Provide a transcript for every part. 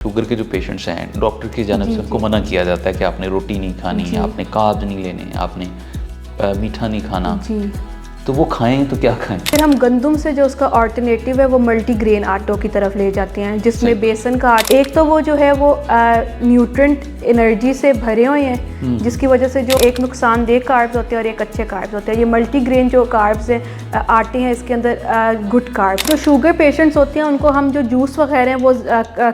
Sugar के जो patients हैं डॉक्टर की जानिब से उनको मना किया जाता है कि आपने रोटी नहीं खानी है, आपने कार्ब्स नहीं लेने, आपने मीठा नहीं खाना, तो वो खाएं तो क्या खाएं? फिर हम गंदम से जो उसका ऑल्टरनेटिव है वो मल्टीग्रेन आटों की तरफ ले जाते हैं, जिसमें बेसन का आटा एक तो वो जो है वो न्यूट्रेंट एनर्जी से भरे हुए हैं, जिसकी वजह से जो एक नुकसानदेह कार्ब्स होते हैं और एक अच्छे कार्ब्स होते हैं। ये मल्टीग्रेन जो कार्ब्स हैं आटे हैं, इसके अंदर गुड कार्ब्स। जो शुगर पेशेंट्स होते हैं उनको हम जो जूस वगैरह हैं वो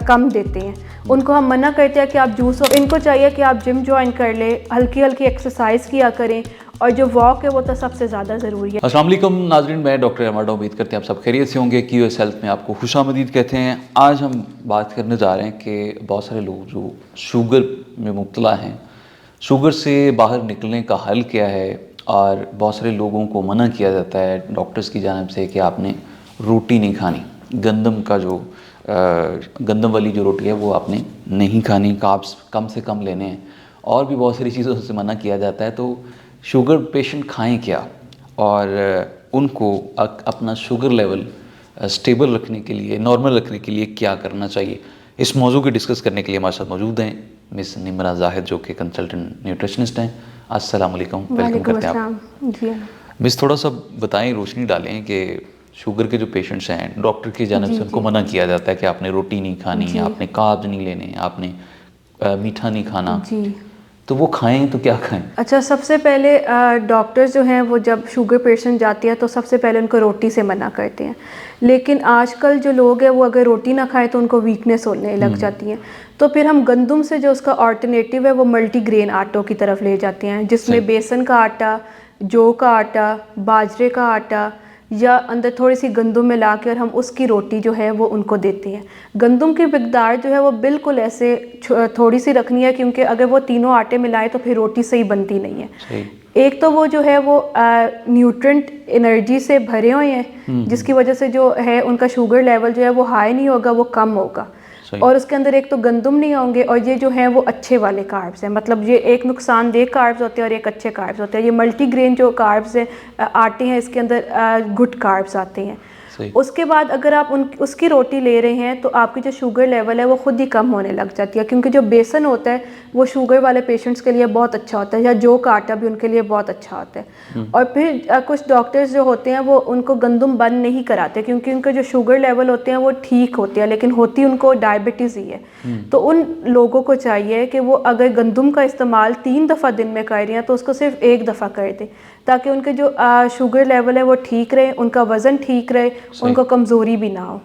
कम देते हैं, उनको हम मना करते हैं कि आप जूस, इनको चाहिए कि आप जिम ज्वाइन कर ले, हल्की हल्की एक्सरसाइज किया करें, और जो वॉक है वो तो सबसे ज़्यादा ज़रूरी है। अस्सलाम वालेकुम नाज़रीन, मैं डॉक्टर अहमद, उम्मीद करते हैं आप सब खैरियत से होंगे। QS हेल्थ में आपको खुशामदीद कहते हैं। आज हम बात करने जा रहे हैं कि बहुत सारे लोग जो शुगर में मुब्तला हैं, शुगर से बाहर निकलने का हल क्या है। और बहुत सारे लोगों को मना किया जाता है डॉक्टर्स की जानिब से कि आपने रोटी नहीं खानी, गंदम का जो गंदम वाली जो रोटी है वो आपने नहीं खानी, कार्ब्स कम से कम लेने हैं, और भी बहुत सारी चीज़ों से मना किया जाता है। तो शुगर पेशेंट खाएं क्या, और उनको अपना शुगर लेवल स्टेबल रखने के लिए, नॉर्मल रखने के लिए क्या करना चाहिए, इस मौजू को डिस्कस करने के लिए हमारे साथ मौजूद हैं मिस निमरा जाहिद, जो कि कंसल्टेंट न्यूट्रिशनिस्ट हैं। अस्सलाम वालेकुम, वेलकम करते हैं आप। मिस थोड़ा सा बताएं, रोशनी डालें कि शुगर के जो पेशेंट्स हैं डॉक्टर की जानिब से उनको मना किया जाता है कि आपने रोटी नहीं खानी, आपने कार्ब्स नहीं लेने, आपने मीठा नहीं खाना, तो वो खाएं तो क्या खाएं? अच्छा, सबसे पहले डॉक्टर्स जो हैं वो जब शुगर पेशेंट जाती है तो सबसे पहले उनको रोटी से मना करते हैं, लेकिन आजकल जो लोग हैं वो अगर रोटी ना खाएं तो उनको वीकनेस होने लग जाती है। तो फिर हम गंदम से जो उसका ऑल्टरनेटिव है वो मल्टीग्रेन आटों की तरफ ले जाते हैं, जिसमें बेसन का आटा, जौ का आटा, बाजरे का आटा या अंदर थोड़ी सी गंदम मिला के और हम उसकी रोटी जो है वो उनको देते हैं। गंदम की मिकदार जो है वो बिल्कुल ऐसे थोड़ी सी रखनी है, क्योंकि अगर वो तीनों आटे मिलाएं तो फिर रोटी सही बनती नहीं है। एक तो वो जो है वो न्यूट्रेंट एनर्जी से भरे हुए हैं, जिसकी वजह से जो है उनका शुगर लेवल जो है वो हाई नहीं होगा, वो कम होगा। और उसके अंदर एक तो गंदम नहीं होंगे, और ये जो हैं वो अच्छे वाले कार्ब्स हैं, मतलब ये एक नुकसानदेह कार्ब्स होते हैं और एक अच्छे कार्ब्स होते हैं। ये मल्टीग्रेन जो कार्ब्स हैं आटे हैं, इसके अंदर गुड कार्ब्स आते हैं। उसके बाद अगर आप उसकी रोटी ले रहे हैं तो आपकी जो शुगर लेवल है वो ख़ुद ही कम होने लग जाती है, क्योंकि जो बेसन होता है वो शुगर वाले पेशेंट्स के लिए बहुत अच्छा होता है, या जौ का आटा भी उनके लिए बहुत अच्छा होता है। और फिर कुछ डॉक्टर्स जो होते हैं वो उनको गंदम बंद नहीं कराते, क्योंकि उनके जो शुगर लेवल होते हैं वो ठीक होते हैं, लेकिन होती उनको डायबिटीज़ ही है। तो उन लोगों को चाहिए कि वो अगर गंदम का इस्तेमाल 3 दफ़ा दिन में कर रहे हैं तो उसको सिर्फ 1 दफ़ा कर दें, ताकि उनके जो शुगर लेवल है वो ठीक रहे, उनका वज़न ठीक रहे, उनको कमज़ोरी भी ना हो।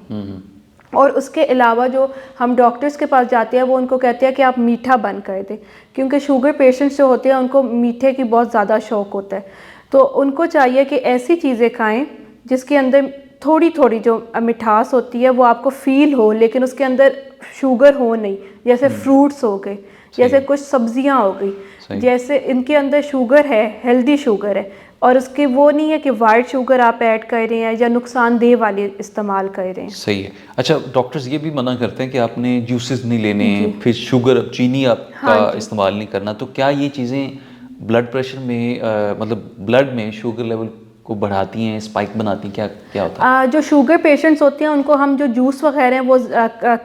और उसके अलावा जो हम डॉक्टर्स के पास जाते हैं वो उनको कहते हैं कि आप मीठा बंद कर दें, क्योंकि शुगर पेशेंट्स जो होते हैं उनको मीठे की बहुत ज़्यादा शौक़ होता है। तो उनको चाहिए कि ऐसी चीज़ें खाएं जिसके अंदर थोड़ी थोड़ी जो मिठास होती है वो आपको फ़ील हो, लेकिन उसके अंदर शुगर हो नहीं। जैसे फ्रूट्स हो गए, जैसे कुछ सब्जियां हो गई, जैसे इनके अंदर शुगर है, हेल्दी शुगर है, और उसके वो नहीं है कि वाइट शुगर आप ऐड कर रहे हैं या नुकसानदेह वाले इस्तेमाल कर रहे हैं। सही है। अच्छा, डॉक्टर्स ये भी मना करते हैं कि आपने जूसेस नहीं लेने, फिर शुगर, चीनी आपका इस्तेमाल नहीं करना। तो क्या ये चीज़ें ब्लड प्रेशर में मतलब ब्लड में शुगर लेवल को बढ़ाती हैं, स्पाइक बनाती हैं, क्या होता है? जो शुगर पेशेंट्स होते हैं उनको हम जो जूस वगैरह हैं वो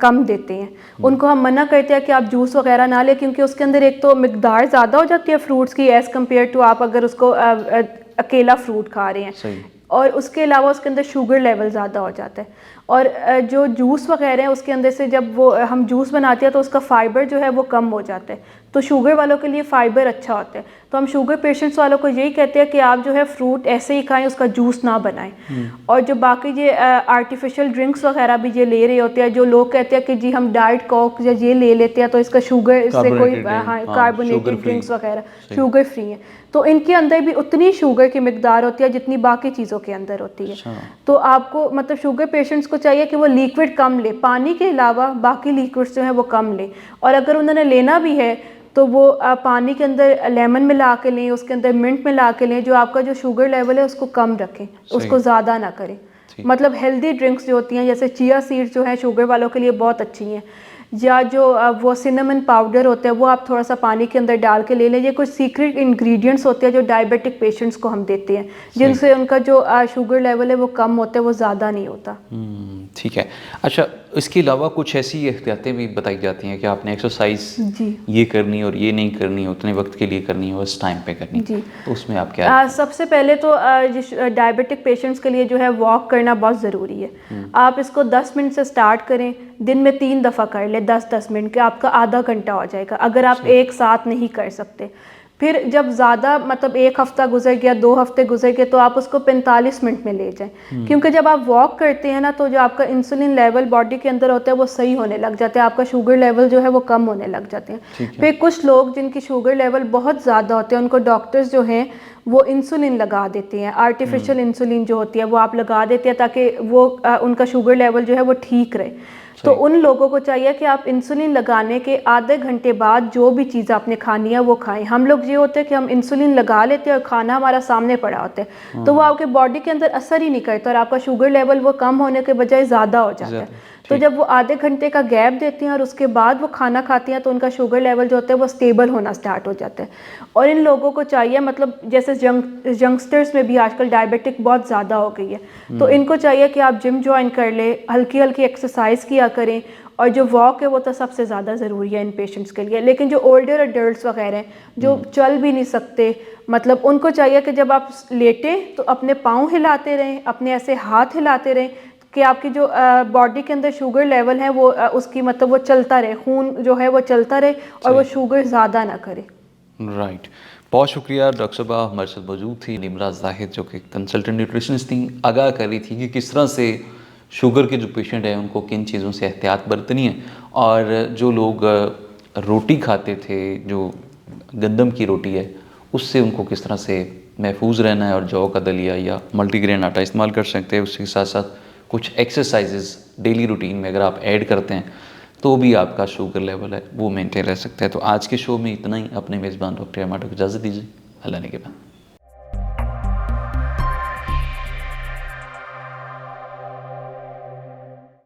कम देते हैं। उनको हम मना करते हैं कि आप जूस वगैरह ना लें, क्योंकि उसके अंदर एक तो मिकदार ज़्यादा हो जाती है फ्रूट्स की एज़ कम्पेयर टू आप अगर उसको अकेला फ्रूट खा रहे हैं, और उसके अलावा उसके अंदर शुगर लेवल ज़्यादा हो जाता है। और जो जूस वगैरह है उसके अंदर से जब वो हम जूस बनाते हैं तो उसका फ़ाइबर जो है वो कम हो जाता है, तो शुगर वालों के लिए फ़ाइबर अच्छा होता है। तो हम शुगर पेशेंट्स वालों को यही कहते हैं कि आप जो है फ्रूट ऐसे ही खाएं, उसका जूस ना बनाएं। और जो बाकी ये आर्टिफिशियल ड्रिंक्स वगैरह भी ये ले रहे होते हैं, जो लोग कहते हैं कि जी हम डाइट कोक या ये ले लेते हैं तो इसका शुगर, इससे कोई कार्बोनेटेड ड्रिंक्स वगैरह शुगर फ्री है, तो इनके अंदर भी उतनी शुगर की मिकदार होती है जितनी बाकी चीज़ों के अंदर होती है। तो आपको मतलब शुगर पेशेंट्स को चाहिए कि वो लिक्विड कम ले, पानी के अलावा बाकी लिक्विड्स जो है वो कम ले, और अगर उन्होंने लेना भी है तो वो पानी के अंदर लेमन मिला के लें, उसके अंदर मिंट मिला के लें, जो आपका जो शुगर लेवल है उसको कम रखें, उसको ज़्यादा ना करें। मतलब हेल्दी ड्रिंक्स जो होती हैं, जैसे चिया सीड्स जो हैं शुगर वालों के लिए बहुत अच्छी हैं, या जो वो सिनेमन पाउडर होता है वो आप थोड़ा सा पानी के अंदर डाल के ले लें। ये कुछ सीक्रेट इंग्रेडिएंट्स होते हैं जो डायबिटिक पेशेंट्स को हम देते हैं, जिनसे उनका जो शुगर लेवल है वो कम होता है, वो ज़्यादा नहीं होता। ठीक है। अच्छा, इसके अलावा कुछ ऐसी एहतियातें भी बताई जाती हैं कि आपने एक्सरसाइज जी ये करनी और ये नहीं करनी, उतने वक्त के लिए करनी है, उस टाइम पे करनी, जी। तो उसमें आप क्या सबसे पहले तो डायबिटिक पेशेंट्स के लिए जो है वॉक करना बहुत ज़रूरी है। आप इसको 10 मिनट से स्टार्ट करें, दिन में 3 दफ़ा कर ले 10-10 मिनट के, आपका आधा घंटा हो जाएगा अगर आप एक साथ नहीं कर सकते। फिर जब ज़्यादा मतलब 1 हफ़्ता गुजर गया, 2 हफ़्ते गुजर गए, तो आप उसको 45 मिनट में ले जाएं, क्योंकि जब आप वॉक करते हैं ना तो जो आपका इंसुलिन लेवल बॉडी के अंदर होता है वो सही होने लग जाता है, आपका शुगर लेवल जो है वो कम होने लग जाते हैं। फिर कुछ लोग जिनकी शुगर लेवल बहुत ज़्यादा होते हैं उनको डॉक्टर्स जो हैं वो इंसुलिन लगा देते हैं, आर्टिफिशियल इंसुलिन जो होती है वो आप लगा देते हैं ताकि वो उनका शुगर लेवल जो है वो ठीक रहे। तो उन लोगों को चाहिए कि आप इंसुलिन लगाने के आधे घंटे बाद जो भी चीज़ आपने खानी है वो खाएं। हम लोग ये होते हैं कि हम इंसुलिन लगा लेते हैं और खाना हमारा सामने पड़ा होता है, तो वो आपके बॉडी के अंदर असर ही नहीं करता और आपका शुगर लेवल वो कम होने के बजाय ज़्यादा हो जाता है। तो जब वो आधे घंटे का गैप देते हैं और उसके बाद वो खाना खाती हैं तो उनका शुगर लेवल जो होता है वो स्टेबल होना स्टार्ट हो जाता है। और इन लोगों को चाहिए, मतलब जैसे यंगस्टर्स में भी आजकल डायबिटिक बहुत ज़्यादा हो गई है, तो इनको चाहिए कि आप जिम ज्वाइन कर ले, हल्की हल्की एक्सरसाइज किया करें, और जो वॉक है वो तो सबसे ज़्यादा ज़रूरी है इन पेशेंट्स के लिए। लेकिन जो ओल्डर एडल्ट्स वगैरह हैं जो चल भी नहीं सकते, मतलब उनको चाहिए कि जब आप लेटें तो अपने पाँव हिलाते रहें, अपने ऐसे हाथ हिलाते रहें कि आपकी जो बॉडी के अंदर शुगर लेवल है वो उसकी मतलब वो चलता रहे, खून जो है वो चलता रहे और वो शुगर ज़्यादा ना करे। राइट, बहुत शुक्रिया। डॉक्टर साहबा हमारे साथ मौजूद थी निमरा जाहिद, जो कि कंसल्टेंट न्यूट्रिशनिस्ट थी, आगाह कर रही थी कि किस तरह से शुगर के जो पेशेंट हैं उनको किन चीज़ों से एहतियात बरतनी है, और जो लोग रोटी खाते थे, जो गंदम की रोटी है, उससे उनको किस तरह से महफूज रहना है, और जौ का दलिया या मल्टीग्रेन आटा इस्तेमाल कर सकते हैं। उसके साथ साथ कुछ एक्सरसाइजेज डेली रूटीन में अगर आप ऐड करते हैं तो भी आपका शुगर लेवल है वो मेंटेन रह सकता है। तो आज के शो में इतना ही। अपने मेज़बान डॉक्टर एमाडो को इजाज़त दीजिए। अल्लाह ने के बाद।